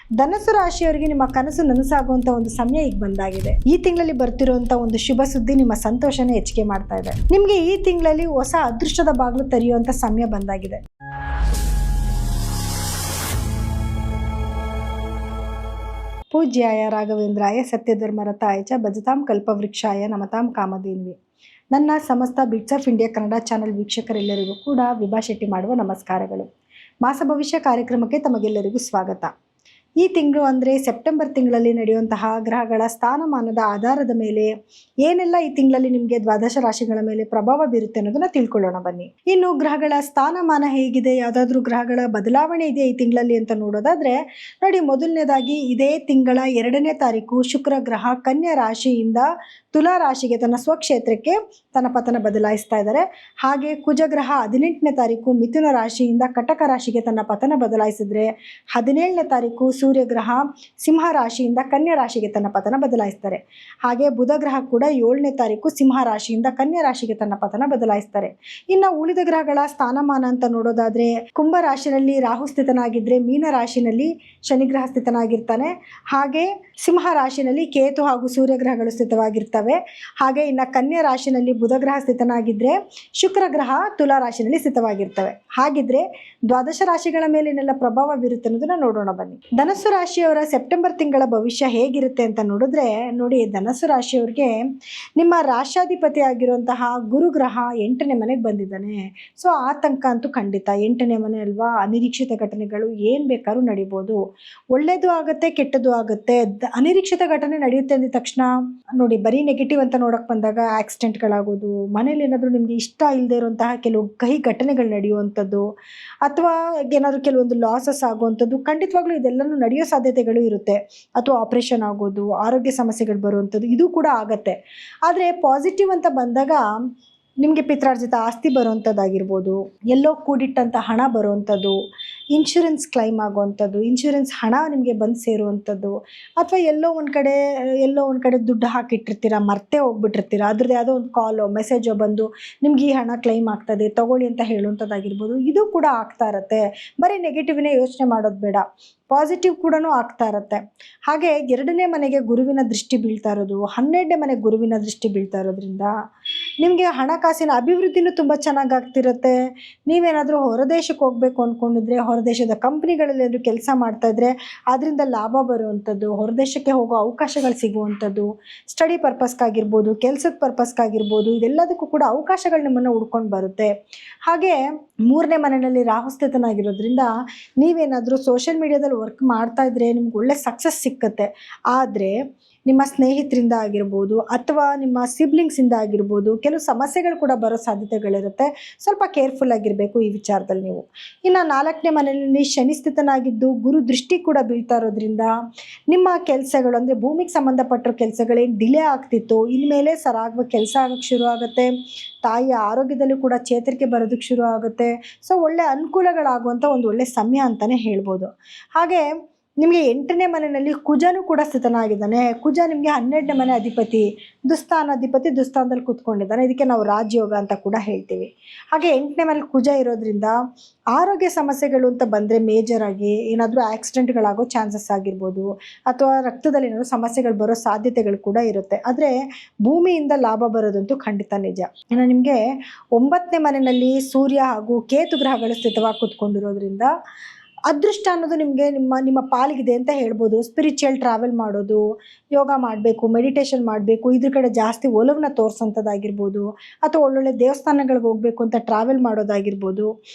ಧನಸ್ಸು ರಾಶಿಯವರಿಗೆ ನಿಮ್ಮ ಕನಸು ನನಸಾಗುವಂತ ಒಂದು ಸಮಯ ಈಗ ಬಂದಾಗಿದೆ. ಈ ತಿಂಗಳಲ್ಲಿ ಬರ್ತಿರುವಂತ ಒಂದು ಶುಭ ಸುದ್ದಿ ನಿಮ್ಮ ಸಂತೋಷನ ಹೆಚ್ಚಿಗೆ ಮಾಡ್ತಾ ಇದೆ. ನಿಮ್ಗೆ ಈ ತಿಂಗಳಲ್ಲಿ ಹೊಸ ಅದೃಷ್ಟದ ಬಾಗಿಲು ತೆರೆಯುವಂತ ಸಮಯ ಬಂದಾಗಿದೆ. ಪೂಜ್ಯಾಯ ರಾಘವೇಂದ್ರಾಯ ಸತ್ಯಧರ್ಮರತಾಯ ಚ ಭಜತಾಂ ಕಲ್ಪವೃಕ್ಷಾಯ ನಮತಾಂ ಕಾಮಧೇನ್ವಿ. ನನ್ನ ಸಮಸ್ತ bits of India Kannada channel ವೀಕ್ಷಕರೆಲ್ಲರಿಗೂ ಕೂಡ ವಿಭಾ ಶೆಟ್ಟಿ ಮಾಡುವ ನಮಸ್ಕಾರಗಳು. ಮಾಸ ಭವಿಷ್ಯ ಕಾರ್ಯಕ್ರಮಕ್ಕೆ ತಮಗೆಲ್ಲರಿಗೂ ಸ್ವಾಗತ. ಈ ತಿಂಗಳು ಅಂದರೆ ಸೆಪ್ಟೆಂಬರ್ ತಿಂಗಳಲ್ಲಿ ನಡೆಯುವಂತಹ ಗ್ರಹಗಳ ಸ್ಥಾನಮಾನದ ಆಧಾರದ ಮೇಲೆ ಏನೆಲ್ಲ ಈ ತಿಂಗಳಲ್ಲಿ ನಿಮಗೆ ದ್ವಾದಶ ರಾಶಿಗಳ ಮೇಲೆ ಪ್ರಭಾವ ಬೀರುತ್ತೆ ಅನ್ನೋದನ್ನ ತಿಳ್ಕೊಳ್ಳೋಣ ಬನ್ನಿ. ಇನ್ನು ಗ್ರಹಗಳ ಸ್ಥಾನಮಾನ ಹೇಗಿದೆ, ಯಾವುದಾದ್ರೂ ಗ್ರಹಗಳ ಬದಲಾವಣೆ ಇದೆಯಾ ಈ ತಿಂಗಳಲ್ಲಿ ಅಂತ ನೋಡೋದಾದ್ರೆ ನೋಡಿ, ಮೊದಲನೇದಾಗಿ ಇದೇ ತಿಂಗಳ 2ನೇ ತಾರೀಕು ಶುಕ್ರ ಗ್ರಹ ಕನ್ಯಾ ರಾಶಿಯಿಂದ ತುಲಾ ರಾಶಿಗೆ ತನ್ನ ಸ್ವಕ್ಷೇತ್ರಕ್ಕೆ ತನ್ನ ಪತನ ಬದಲಾಯಿಸ್ತಾ ಇದ್ದಾರೆ. ಹಾಗೆ ಕುಜಗ್ರಹ 18ನೇ ತಾರೀಕು ಮಿಥುನ ರಾಶಿಯಿಂದ ಕಟಕ ರಾಶಿಗೆ ತನ್ನ ಪತನ ಬದಲಾಯಿಸಿದ್ರೆ 17ನೇ ತಾರೀಕು ಸೂರ್ಯಗ್ರಹ ಸಿಂಹ ರಾಶಿಯಿಂದ ಕನ್ಯಾ ರಾಶಿಗೆ ತನ್ನ ಪತನ ಬದಲಾಯಿಸ್ತಾರೆ. ಹಾಗೆ ಬುಧ ಗ್ರಹ ಕೂಡ 7ನೇ ತಾರೀಕು ಸಿಂಹ ರಾಶಿಯಿಂದ ಕನ್ಯಾ ರಾಶಿಗೆ ತನ್ನ ಪತನ ಬದಲಾಯಿಸ್ತಾರೆ. ಇನ್ನು ಉಳಿದ ಗ್ರಹಗಳ ಸ್ಥಾನಮಾನ ಅಂತ ನೋಡೋದಾದ್ರೆ ಕುಂಭ ರಾಶಿನಲ್ಲಿ ರಾಹು ಸ್ಥಿತನಾಗಿದ್ರೆ ಮೀನ ರಾಶಿನಲ್ಲಿ ಶನಿಗ್ರಹ ಸ್ಥಿತನಾಗಿರ್ತಾನೆ. ಹಾಗೆ ಸಿಂಹ ರಾಶಿನಲ್ಲಿ ಕೇತು ಹಾಗೂ ಸೂರ್ಯಗ್ರಹಗಳು ಸ್ಥಿತವಾಗಿರ್ತವೆ. ಹಾಗೆ ಇನ್ನು ಕನ್ಯಾ ರಾಶಿನಲ್ಲಿ ಬುಧ ಗ್ರಹ ಸ್ಥಿತನಾಗಿದ್ರೆ ಶುಕ್ರ ಗ್ರಹ ತುಲಾ ರಾಶಿನಲ್ಲಿ ಸ್ಥಿತವಾಗಿರ್ತವೆ. ಹಾಗಿದ್ರೆ ದ್ವಾದಶ ರಾಶಿಗಳ ಮೇಲೇನೆಲ್ಲ ಪ್ರಭಾವ ಬೀರುತ್ತೆ ಅನ್ನೋದನ್ನ ನೋಡೋಣ ಬನ್ನಿ. ಧನಸ್ಸು ರಾಶಿಯವರ ಸೆಪ್ಟೆಂಬರ್ ತಿಂಗಳ ಭವಿಷ್ಯ ಹೇಗಿರುತ್ತೆ ಅಂತ ನೋಡಿದ್ರೆ ನೋಡಿ, ಧನಸ್ಸು ರಾಶಿಯವರಿಗೆ ನಿಮ್ಮ ರಾಶಾಧಿಪತಿ ಆಗಿರುವಂತಹ ಗುರುಗ್ರಹ 8ನೇ ಮನೆಗೆ ಬಂದಿದ್ದಾನೆ. ಸೊ ಆತಂಕ ಅಂತೂ ಖಂಡಿತ. 8ನೇ ಮನೆ ಅಲ್ವಾ, ಅನಿರೀಕ್ಷಿತ ಘಟನೆಗಳು ಏನ್ ಬೇಕಾದ್ರೂ ನಡೀಬೋದು. ಒಳ್ಳೇದು ಆಗುತ್ತೆ, ಕೆಟ್ಟದ್ದು ಆಗುತ್ತೆ. ಅನಿರೀಕ್ಷಿತ ಘಟನೆ ನಡೆಯುತ್ತೆ ಅಂದ ತಕ್ಷಣ ನೋಡಿ, ಬರೀ ನೆಗೆಟಿವ್ ಅಂತ ನೋಡಕ್ ಬಂದಾಗ ಆಕ್ಸಿಡೆಂಟ್ಗಳಾಗೋದು, ಮನೇಲಿ ಏನಾದರೂ ನಿಮ್ಗೆ ಇಷ್ಟ ಇಲ್ಲದೆ ಇರುವಂತಹ ಕೆಲವು ಕಹಿ ಘಟನೆಗಳು ನಡೆಯುವಂಥದ್ದು, ಅಥವಾ ಏನಾದರೂ ಕೆಲವೊಂದು ಲಾಸಸ್ ಆಗುವಂಥದ್ದು, ಖಂಡಿತವಾಗ್ಲೂ ಇದೆಲ್ಲನೂ ನಡೆಯೋ ಸಾಧ್ಯತೆಗಳು ಇರುತ್ತೆ. ಅಥವಾ ಆಪರೇಷನ್ ಆಗೋದು, ಆರೋಗ್ಯ ಸಮಸ್ಯೆಗಳು ಬರುವಂಥದ್ದು, ಇದು ಕೂಡ ಆಗತ್ತೆ. ಆದರೆ ಪಾಸಿಟಿವ್ ಅಂತ ಬಂದಾಗ ನಿಮಗೆ ಪಿತ್ರಾರ್ಜಿತ ಆಸ್ತಿ ಬರುವಂಥದ್ದಾಗಿರ್ಬೋದು, ಎಲ್ಲೋ ಕೂಡಿಟ್ಟಂಥ ಹಣ ಬರುವಂಥದ್ದು, ಇನ್ಶೂರೆನ್ಸ್ ಕ್ಲೈಮ್ ಆಗುವಂಥದ್ದು, ಇನ್ಶೂರೆನ್ಸ್ ಹಣ ನಿಮಗೆ ಬಂದು ಸೇರುವಂಥದ್ದು, ಅಥವಾ ಎಲ್ಲೋ ಒಂದು ಕಡೆ ದುಡ್ಡು ಹಾಕಿಟ್ಟಿರ್ತೀರ, ಮರ್ತೇ ಹೋಗ್ಬಿಟ್ಟಿರ್ತೀರ, ಅದ್ರದ್ದು ಯಾವುದೋ ಒಂದು ಕಾಲೋ ಮೆಸೇಜೋ ಬಂದು ನಿಮ್ಗೆ ಈ ಹಣ ಕ್ಲೈಮ್ ಆಗ್ತದೆ ತಗೊಳ್ಳಿ ಅಂತ ಹೇಳುವಂಥದ್ದಾಗಿರ್ಬೋದು, ಇದು ಕೂಡ ಆಗ್ತಾ ಇರತ್ತೆ. ಬರೀ ನೆಗೆಟಿವ್ನೇ ಯೋಚನೆ ಮಾಡೋದು ಬೇಡ, ಪಾಸಿಟಿವ್ ಕೂಡ ಆಗ್ತಾ ಇರತ್ತೆ. ಹಾಗೆ 2ನೇ ಮನೆಗೆ ಗುರುವಿನ ದೃಷ್ಟಿ ಬೀಳ್ತಾ ಇರೋದು, 12ನೇ ಮನೆಗೆ ಗುರುವಿನ ದೃಷ್ಟಿ ಬೀಳ್ತಾ ಇರೋದ್ರಿಂದ ನಿಮಗೆ ಹಣಕಾಸಿನ ಅಭಿವೃದ್ಧಿನೂ ತುಂಬ ಚೆನ್ನಾಗಿ ಆಗ್ತಿರುತ್ತೆ. ನೀವೇನಾದರೂ ಹೊರದೇಶಕ್ಕೆ ಹೋಗಬೇಕು ಅಂದ್ಕೊಂಡಿದ್ರೆ, ಹೊರದೇಶದ ಕಂಪ್ನಿಗಳಲ್ಲಿ ಏನಾದರೂ ಕೆಲಸ ಮಾಡ್ತಾ ಇದ್ರೆ ಅದರಿಂದ ಲಾಭ ಬರುವಂಥದ್ದು, ಹೊರದೇಶಕ್ಕೆ ಹೋಗೋ ಅವಕಾಶಗಳು ಸಿಗುವಂಥದ್ದು, ಸ್ಟಡಿ ಪರ್ಪಸ್ಗಾಗಿರ್ಬೋದು, ಕೆಲಸದ ಪರ್ಪಸ್ಗಾಗಿರ್ಬೋದು, ಇದೆಲ್ಲದಕ್ಕೂ ಕೂಡ ಅವಕಾಶಗಳು ನಿಮ್ಮನ್ನು ಹುಡ್ಕೊಂಡು ಬರುತ್ತೆ. ಹಾಗೆ 3ನೇ ಮನೆಯಲ್ಲಿ ರಾಹು ಸ್ಥಿತನಾಗಿರೋದ್ರಿಂದ ನೀವೇನಾದರೂ ಸೋಷಿಯಲ್ ಮೀಡಿಯಾದಲ್ಲಿ ವರ್ಕ್ ಮಾಡ್ತಾ ಇದ್ರೆ ನಿಮ್ಗೆ ಒಳ್ಳೆ ಸಕ್ಸಸ್ ಸಿಕ್ಕತ್ತೆ. ಆದರೆ ನಿಮ್ಮ ಸ್ನೇಹಿತರಿಂದ ಆಗಿರ್ಬೋದು ಅಥವಾ ನಿಮ್ಮ ಸಿಬ್ಲಿಂಗ್ಸಿಂದ ಆಗಿರ್ಬೋದು ಕೆಲವು ಸಮಸ್ಯೆಗಳು ಕೂಡ ಬರೋ ಸಾಧ್ಯತೆಗಳಿರುತ್ತೆ. ಸ್ವಲ್ಪ ಕೇರ್ಫುಲ್ ಆಗಿರಬೇಕು ಈ ವಿಚಾರದಲ್ಲಿ ನೀವು. ಇನ್ನು 4ನೇ ಮನೆಯಲ್ಲಿ ಶನಿ ಸ್ಥಿತನಾಗಿದ್ದು ಗುರು ದೃಷ್ಟಿ ಕೂಡ ಬೀಳ್ತಾ ಇರೋದ್ರಿಂದ ನಿಮ್ಮ ಕೆಲಸಗಳು ಅಂದರೆ ಭೂಮಿಗೆ ಸಂಬಂಧಪಟ್ಟಿರೋ ಕೆಲಸಗಳೇನು ಡಿಲೇ ಆಗ್ತಿತ್ತು, ಇನ್ಮೇಲೆ ಸರಾಗುವ ಕೆಲಸ ಆಗೋಕ್ಕೆ ಶುರು ಆಗುತ್ತೆ. ತಾಯಿಯ ಆರೋಗ್ಯದಲ್ಲೂ ಕೂಡ ಚೇತರಿಕೆ ಬರೋದಕ್ಕೆ ಶುರು ಆಗುತ್ತೆ. ಸೊ ಒಳ್ಳೆ ಅನುಕೂಲಗಳಾಗುವಂಥ ಒಂದು ಒಳ್ಳೆ ಸಮಯ ಅಂತಲೇ ಹೇಳ್ಬೋದು. ಹಾಗೆ ನಿಮಗೆ 8ನೇ ಮನೆಯಲ್ಲಿ ಕುಜನೂ ಕೂಡ ಸ್ಥಿತನಾಗಿದ್ದಾನೆ. ಕುಜ ನಿಮಗೆ 12ನೇ ಮನೆ ಅಧಿಪತಿ, ದುಸ್ಥಾನಾಧಿಪತಿ, ದುಸ್ಥಾನದಲ್ಲಿ ಕೂತ್ಕೊಂಡಿದ್ದಾನೆ. ಇದಕ್ಕೆ ನಾವು ರಾಜಯೋಗ ಅಂತ ಕೂಡ ಹೇಳ್ತೀವಿ. ಹಾಗೆ 8ನೇ ಮನೇಲಿ ಕುಜ ಇರೋದ್ರಿಂದ ಆರೋಗ್ಯ ಸಮಸ್ಯೆಗಳು ಅಂತ ಬಂದರೆ ಮೇಜರ್ ಆಗಿ ಏನಾದರೂ ಆಕ್ಸಿಡೆಂಟ್ಗಳಾಗೋ ಚಾನ್ಸಸ್ ಆಗಿರ್ಬೋದು, ಅಥವಾ ರಕ್ತದಲ್ಲಿ ಏನಾದರೂ ಸಮಸ್ಯೆಗಳು ಬರೋ ಸಾಧ್ಯತೆಗಳು ಕೂಡ ಇರುತ್ತೆ. ಆದರೆ ಭೂಮಿಯಿಂದ ಲಾಭ ಬರೋದಂತೂ ಖಂಡಿತ ನಿಜ. ಇನ್ನು ನಿಮಗೆ 9ನೇ ಮನೆಯಲ್ಲಿ ಸೂರ್ಯ ಹಾಗೂ ಕೇತು ಗ್ರಹಗಳು ಸ್ಥಿತವಾಗಿ ಕೂತ್ಕೊಂಡಿರೋದ್ರಿಂದ ಅದೃಷ್ಟ ಅನ್ನೋದು ನಿಮಗೆ ನಿಮ್ಮ ಪಾಲಿಗಿದೆ ಅಂತ ಹೇಳ್ಬೋದು. ಸ್ಪಿರಿಚುವಲ್ ಟ್ರಾವೆಲ್ ಮಾಡೋದು, ಯೋಗ ಮಾಡಬೇಕು, ಮೆಡಿಟೇಷನ್ ಮಾಡಬೇಕು, ಇದ್ರ ಕಡೆ ಜಾಸ್ತಿ ಒಲವನ್ನ ತೋರಿಸೋಂಥದ್ದಾಗಿರ್ಬೋದು, ಅಥವಾ ಒಳ್ಳೊಳ್ಳೆ ದೇವಸ್ಥಾನಗಳಿಗೆ ಹೋಗಬೇಕು ಅಂತ ಟ್ರಾವೆಲ್ ಮಾಡೋದಾಗಿರ್ಬೋದು,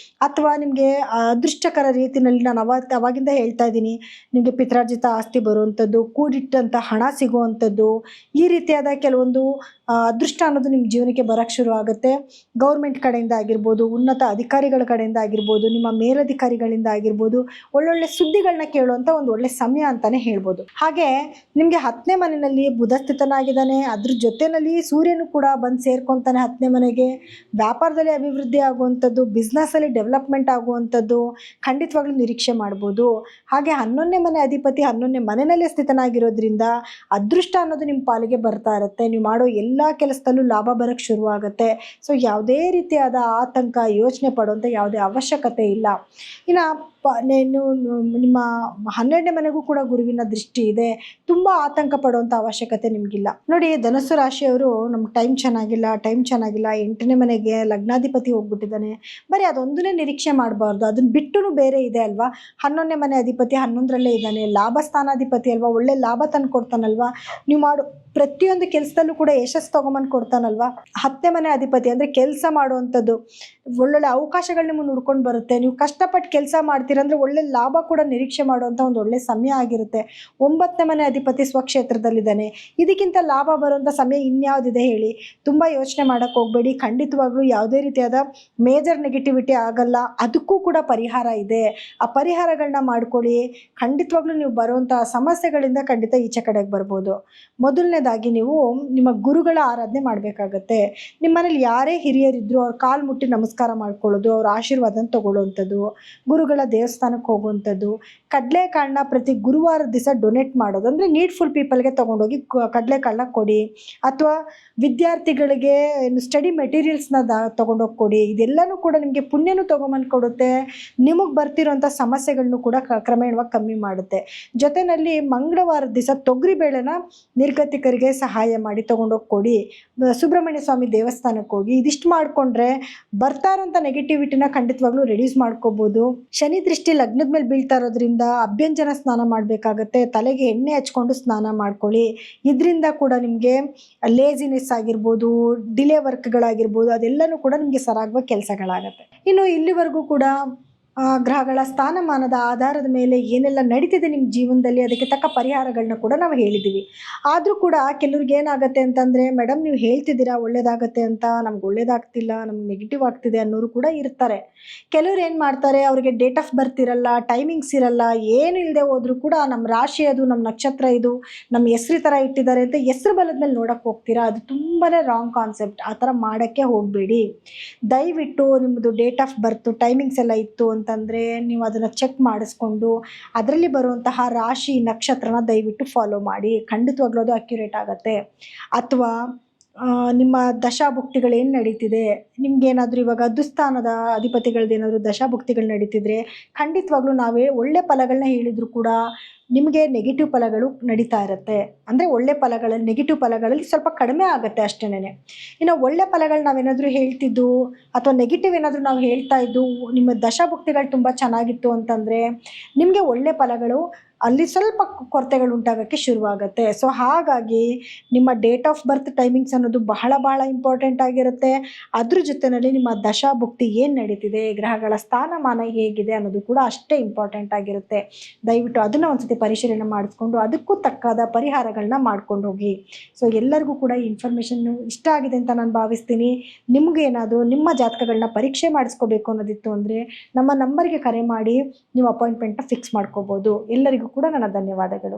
ಅಥವಾ ನಿಮಗೆ ಅದೃಷ್ಟಕರ ರೀತಿಯಲ್ಲಿ ನಾನು ಅವಾಗಿಂದ ಹೇಳ್ತಾ ಇದ್ದೀನಿ, ನಿಮಗೆ ಪಿತ್ರಾರ್ಜಿತ ಆಸ್ತಿ ಬರುವಂಥದ್ದು, ಕೂಡಿಟ್ಟಂಥ ಹಣ ಸಿಗುವಂಥದ್ದು, ಈ ರೀತಿಯಾದ ಕೆಲವೊಂದು ಅದೃಷ್ಟ ಅನ್ನೋದು ನಿಮ್ಮ ಜೀವನಕ್ಕೆ ಬರೋಕ್ಕೆ ಶುರು ಆಗುತ್ತೆ. ಗೌರ್ಮೆಂಟ್ ಕಡೆಯಿಂದ ಆಗಿರ್ಬೋದು, ಉನ್ನತ ಅಧಿಕಾರಿಗಳ ಕಡೆಯಿಂದ ಆಗಿರ್ಬೋದು, ನಿಮ್ಮ ಮೇಲಧಿಕಾರಿಗಳಿಂದ ಆಗಿರ್ಬೋದು, ಒಳ್ಳೊಳ್ಳೆ ಸುದ್ದಿಗಳನ್ನ ಕೇಳುವಂಥ ಒಂದು ಒಳ್ಳೆ ಸಮಯ ಅಂತಲೇ ಹೇಳ್ಬೋದು. ಹಾಗೆ ನಿಮಗೆ 10ನೇ ಮನೆಯಲ್ಲಿ ಬುಧ ಸ್ಥಿತನಾಗಿದ್ದಾನೆ. ಅದ್ರ ಜೊತೆಯಲ್ಲಿ ಸೂರ್ಯನು ಕೂಡ ಬಂದು ಸೇರ್ಕೊತಾನೆ 10ನೇ ಮನೆಗೆ. ವ್ಯಾಪಾರದಲ್ಲಿ ಅಭಿವೃದ್ಧಿ ಆಗುವಂಥದ್ದು, ಬಿಸ್ನೆಸ್ಸಲ್ಲಿ ಡೆವಲಪ್ಮೆಂಟ್ ಆಗುವಂಥದ್ದು ಖಂಡಿತವಾಗ್ಲೂ ನಿರೀಕ್ಷೆ ಮಾಡ್ಬೋದು. ಹಾಗೆ 11ನೇ ಮನೆ ಅಧಿಪತಿ 11ನೇ ಮನೆಯಲ್ಲೇ ಸ್ಥಿತನಾಗಿರೋದ್ರಿಂದ ಅದೃಷ್ಟ ಅನ್ನೋದು ನಿಮ್ಮ ಪಾಲಿಗೆ ಬರ್ತಾ ಇರುತ್ತೆ. ನೀವು ಮಾಡೋ ಎಲ್ಲ ಕೆಲಸದಲ್ಲೂ ಲಾಭ ಬರೋಕ್ಕೆ ಶುರುವಾಗುತ್ತೆ. ಸೊ ಯಾವುದೇ ರೀತಿಯಾದ ಆತಂಕ ಯೋಚನೆ ಪಡುವಂಥ ಯಾವುದೇ ಅವಶ್ಯಕತೆ ಇಲ್ಲ. ಇನ್ನು ನಿಮ್ಮ 12ನೇ ಮನೆಗೂ ಕೂಡ ಗುರುವಿನ ದೃಷ್ಟಿ ಇದೆ. ತುಂಬ ಆತಂಕ ಪಡುವಂಥ ಅವಶ್ಯಕತೆ ನಿಮಗಿಲ್ಲ. ನೋಡಿ, ಧನಸ್ಸು ರಾಶಿಯವರು ನಮ್ಗೆ ಟೈಮ್ ಚೆನ್ನಾಗಿಲ್ಲ 8ನೇ ಮನೆಗೆ ಲಗ್ನಾಧಿಪತಿ ಹೋಗ್ಬಿಟ್ಟಿದ್ದಾನೆ, ಬರೀ ಅದೊಂದನ್ನೇ ನಿರೀಕ್ಷೆ ಮಾಡಬಾರ್ದು. ಅದನ್ನ ಬಿಟ್ಟು ಬೇರೆ ಇದೆ ಅಲ್ವಾ. 11ನೇ ಮನೆ ಅಧಿಪತಿ 11ರಲ್ಲೇ ಇದ್ದಾನೆ, ಲಾಭ ಸ್ಥಾನಾಧಿಪತಿ ಅಲ್ವಾ, ಒಳ್ಳೆ ಲಾಭ ತಂದು ಕೊಡ್ತಾನಲ್ವಾ. ನೀವು ಮಾಡೋ ಪ್ರತಿಯೊಂದು ಕೆಲಸದಲ್ಲೂ ಕೂಡ ಯಶಸ್ಸು ತೊಗೊಂಬಂದು ಕೊಡ್ತಾನಲ್ವಾ. 10ನೇ ಮನೆ ಅಧಿಪತಿ ಅಂದರೆ ಕೆಲಸ ಮಾಡುವಂಥದ್ದು, ಒಳ್ಳೊಳ್ಳೆ ಅವಕಾಶಗಳು ನಿಮ್ಮನ್ನು ಹುಡ್ಕೊಂಡು ಬರುತ್ತೆ. ನೀವು ಕಷ್ಟಪಟ್ಟು ಕೆಲಸ ಮಾಡ್ತೀರಂದ್ರೆ ಒಳ್ಳೆ ಲಾಭ ಕೂಡ ನಿರೀಕ್ಷೆ ಮಾಡುವಂಥ ಒಂದು ಒಳ್ಳೆ ಸಮಯ ಆಗಿರುತ್ತೆ. 9ನೇ ಮನೆ ಅಧಿಪತಿ ಸ್ವಕ್ಷೇತ್ರದಲ್ಲಿದ್ದಾನೆ. ಇದಕ್ಕಿಂತ ಲಾಭ ಬರುವಂಥ ಸಮಯ ಇನ್ಯಾವುದಿದೆ ಹೇಳಿ. ತುಂಬ ಯೋಚನೆ ಮಾಡೋಕ್ಕೆ ಹೋಗಬೇಡಿ. ಖಂಡಿತವಾಗ್ಲೂ ಯಾವುದೇ ರೀತಿಯಾದ ಮೇಜರ್ ನೆಗೆಟಿವಿಟಿ ಆಗಲ್ಲ. ಅದಕ್ಕೂ ಕೂಡ ಪರಿಹಾರ ಇದೆ. ಆ ಪರಿಹಾರಗಳನ್ನ ಮಾಡ್ಕೊಳ್ಳಿ. ಖಂಡಿತವಾಗ್ಲೂ ನೀವು ಬರುವಂಥ ಸಮಸ್ಯೆಗಳಿಂದ ಖಂಡಿತ ಈಚೆ ಕಡೆಗೆ ಬರ್ಬೋದು. ಮೊದಲನೇದಾಗಿ ನೀವು ನಿಮ್ಮ ಗುರುಗಳ ಆರಾಧನೆ ಮಾಡಬೇಕಾಗತ್ತೆ. ನಿಮ್ಮ ಮನೇಲಿ ಯಾರೇ ಹಿರಿಯರಿದ್ರು ಅವ್ರ ಕಾಲು ಮುಟ್ಟಿ ನಮಸ್ಕಾರ ಮಾಡ್ಕೊಳ್ಳೋದು, ಅವ್ರ ಆಶೀರ್ವಾದನ ತಗೊಳ್ಳೋವಂಥದ್ದು, ಗುರುಗಳ ದೇವಸ್ಥಾನಕ್ಕೆ ಹೋಗುವಂಥದ್ದು, ಕಡಲೆಕಾಳನ್ನ ಪ್ರತಿ ಗುರುವಾರದ ದಿವಸ ಡೊನೇಟ್ ಮಾಡೋದು. ಅಂದರೆ ನೀಡ್ಫುಲ್ ಪೀಪಲ್ಗೆ ತೊಗೊಂಡೋಗಿ ಕಡಲೆಕಾಳನ್ನ ಕೊಡಿ. ಅಥವಾ ವಿದ್ಯಾರ್ಥಿಗಳಿಗೆ ಸ್ಟಡಿ ಮೆಟೀರಿಯಲ್ಸ್ನ ತೊಗೊಂಡೋಗಿ ಕೊಡಿ. ಇದೆಲ್ಲನೂ ಕೂಡ ನಿಮಗೆ ಪುಣ್ಯನೂ ತೊಗೊಂಬಂದು ಕೊಡುತ್ತೆ. ನಿಮಗೆ ಬರ್ತಿರೋಂಥ ಸಮಸ್ಯೆಗಳನ್ನು ಕೂಡ ಕ್ರಮೇಣವಾಗಿ ಕಮ್ಮಿ ಮಾಡುತ್ತೆ. ಜೊತೆಯಲ್ಲಿ ಮಂಗಳವಾರದ ದಿವಸ ತೊಗರಿಬೇಳೆನ ನಿರ್ಗತಿಕರಿಗೆ ಸಹಾಯ ಮಾಡಿ ತೊಗೊಂಡೋಗಿ ಕೊಡಿ. ಸುಬ್ರಹ್ಮಣ್ಯ ಸ್ವಾಮಿ ದೇವಸ್ಥಾನಕ್ಕೆ ಹೋಗಿ. ಇದಿಷ್ಟು ಮಾಡಿಕೊಂಡ್ರೆ ಬರ್ತಾ ಇರೋಂಥ ನೆಗೆಟಿವಿಟಿನ ಖಂಡಿತವಾಗ್ಲೂ ರೆಡ್ಯೂಸ್ ಮಾಡ್ಕೋಬೋದು. ಶನಿ ದೃಷ್ಟಿ ಲಗ್ನದ ಮೇಲೆ ಬೀಳ್ತಾ ಇರೋದ್ರಿಂದ ಅಭ್ಯಂಜನ ಸ್ನಾನ ಮಾಡಬೇಕಾಗತ್ತೆ. ತಲೆಗೆ ಎಣ್ಣೆ ಹಚ್ಕೊಂಡು ಸ್ನಾನ ಮಾಡ್ಕೊಳ್ಳಿ. ಇದರಿಂದ ಕೂಡ ನಿಮಗೆ ಲೇಜಿನೆಸ್ ಆಗಿರ್ಬೋದು, ಡಿಲೇ ವರ್ಕ್ಗಳಾಗಿರ್ಬೋದು, ಅದೆಲ್ಲನೂ ಕೂಡ ನಿಮಗೆ ಸರಾಗವಾಗಿ ಕೆಲಸಗಳಾಗತ್ತೆ. ಇನ್ನು ಇಲ್ಲಿವರೆಗೂ ಕೂಡ ಗ್ರಹಗಳ ಸ್ಥಾನಮಾನದ ಆಧಾರದ ಮೇಲೆ ಏನೆಲ್ಲ ನಡೀತಿದೆ ನಿಮ್ಮ ಜೀವನದಲ್ಲಿ ಅದಕ್ಕೆ ತಕ್ಕ ಪರಿಹಾರಗಳನ್ನ ಕೂಡ ನಾವು ಹೇಳಿದ್ದೀವಿ. ಆದರೂ ಕೂಡ ಕೆಲವ್ರಿಗೆ ಏನಾಗುತ್ತೆ ಅಂತಂದರೆ, ಮೇಡಮ್ ನೀವು ಹೇಳ್ತಿದ್ದೀರಾ ಒಳ್ಳೇದಾಗತ್ತೆ ಅಂತ, ನಮ್ಗೆ ಒಳ್ಳೇದಾಗ್ತಿಲ್ಲ, ನಮ್ಗೆ ನೆಗೆಟಿವ್ ಆಗ್ತಿದೆ ಅನ್ನೋರು ಕೂಡ ಇರ್ತಾರೆ. ಕೆಲವ್ರು ಏನು ಮಾಡ್ತಾರೆ, ಅವರಿಗೆ ಡೇಟ್ ಆಫ್ ಬರ್ತ್ ಇರಲ್ಲ, ಟೈಮಿಂಗ್ಸ್ ಇರಲ್ಲ, ಏನು ಇಲ್ಲದೆ ಹೋದರೂ ಕೂಡ ನಮ್ಮ ರಾಶಿ ಅದು, ನಮ್ಮ ನಕ್ಷತ್ರ ಇದು, ನಮ್ಮ ಹೆಸ್ರು ಥರ ಇಟ್ಟಿದ್ದಾರೆ ಅಂತ ಹೆಸ್ರು ಬಲದ ಮೇಲೆ ನೋಡೋಕ್ಕೆ ಹೋಗ್ತೀರಾ. ಅದು ತುಂಬಾ ರಾಂಗ್ ಕಾನ್ಸೆಪ್ಟ್. ಆ ಥರ ಮಾಡೋಕ್ಕೆ ಹೋಗಬೇಡಿ. ದಯವಿಟ್ಟು ನಿಮ್ಮದು ಡೇಟ್ ಆಫ್ ಬರ್ತು ಟೈಮಿಂಗ್ಸ್ ಎಲ್ಲ ಇತ್ತು ಅಂತಂದರೆ ನೀವು ಅದನ್ನು ಚೆಕ್ ಮಾಡಿಸ್ಕೊಂಡು ಅದರಲ್ಲಿ ಬರುವಂತಹ ರಾಶಿ ನಕ್ಷತ್ರನ ದಯವಿಟ್ಟು ಫಾಲೋ ಮಾಡಿ. ಖಂಡಿತವಾಗ್ಲೂ ಅದು ಅಕ್ಯುರೇಟ್ ಆಗುತ್ತೆ. ಅಥವಾ ನಿಮ್ಮ ದಶಾಭುಕ್ತಿಗಳು ಏನು ನಡೀತಿದೆ, ನಿಮ್ಗೇನಾದರೂ ಇವಾಗ ದುಸ್ಥಾನದ ಅಧಿಪತಿಗಳದ್ದೇನಾದರೂ ದಶಾಭುಕ್ತಿಗಳು ನಡೀತಿದ್ರೆ ಖಂಡಿತವಾಗ್ಲೂ ನಾವೇ ಒಳ್ಳೆ ಫಲಗಳನ್ನ ಹೇಳಿದ್ರು ಕೂಡ ನಿಮಗೆ ನೆಗೆಟಿವ್ ಫಲಗಳು ನಡೀತಾ ಇರುತ್ತೆ. ಅಂದರೆ ಒಳ್ಳೆ ಫಲಗಳಲ್ಲಿ ನೆಗೆಟಿವ್ ಫಲಗಳಲ್ಲಿ ಸ್ವಲ್ಪ ಕಡಿಮೆ ಆಗುತ್ತೆ ಅಷ್ಟೇನೆ. ಇನ್ನು ಒಳ್ಳೆ ಫಲಗಳು ನಾವೇನಾದರೂ ಹೇಳ್ತಿದ್ದು ಅಥವಾ ನೆಗೆಟಿವ್ ಏನಾದರೂ ನಾವು ಹೇಳ್ತಾ ಇದ್ದು ನಿಮ್ಮ ದಶಾಭುಕ್ತಿಗಳು ತುಂಬ ಚೆನ್ನಾಗಿತ್ತು ಅಂತಂದರೆ ನಿಮಗೆ ಒಳ್ಳೆ ಫಲಗಳು ಅಲ್ಲಿ ಸ್ವಲ್ಪ ಕೊರತೆಗಳು ಉಂಟಾಗೋಕ್ಕೆ ಶುರುವಾಗುತ್ತೆ. ಸೊ ಹಾಗಾಗಿ ನಿಮ್ಮ ಡೇಟ್ ಆಫ್ ಬರ್ತ್ ಟೈಮಿಂಗ್ಸ್ ಅನ್ನೋದು ಬಹಳ ಇಂಪಾರ್ಟೆಂಟ್ ಆಗಿರುತ್ತೆ. ಅದ್ರ ಜೊತೆಯಲ್ಲಿ ನಿಮ್ಮ ದಶಾಭುಕ್ತಿ ಏನು ನಡೀತಿದೆ, ಗ್ರಹಗಳ ಸ್ಥಾನಮಾನ ಹೇಗಿದೆ ಅನ್ನೋದು ಕೂಡ ಅಷ್ಟೇ ಇಂಪಾರ್ಟೆಂಟ್ ಆಗಿರುತ್ತೆ. ದಯವಿಟ್ಟು ಅದನ್ನು ಒಂದ್ಸತಿ ಪರಿಶೀಲನೆ ಮಾಡಿಸ್ಕೊಂಡು ಅದಕ್ಕೂ ತಕ್ಕಾದ ಪರಿಹಾರಗಳನ್ನ ಮಾಡ್ಕೊಂಡು ಹೋಗಿ. ಸೊ ಎಲ್ಲರಿಗೂ ಕೂಡ ಈ ಇನ್ಫಾರ್ಮೇಷನ್ನು ಇಷ್ಟ ಆಗಿದೆ ಅಂತ ನಾನು ಭಾವಿಸ್ತೀನಿ. ನಿಮಗೇನಾದರೂ ನಿಮ್ಮ ಜಾತಕಗಳನ್ನ ಪರೀಕ್ಷೆ ಮಾಡಿಸ್ಕೋಬೇಕು ಅನ್ನೋದಿತ್ತು ಅಂದರೆ ನಮ್ಮ ನಂಬರ್ಗೆ ಕರೆ ಮಾಡಿ ನೀವು ಅಪಾಯಿಂಟ್ಮೆಂಟ್ನ ಫಿಕ್ಸ್ ಮಾಡ್ಕೋಬೋದು. ಎಲ್ಲರಿಗೂ ಕೂಡ ನನ್ನ ಧನ್ಯವಾದಗಳು.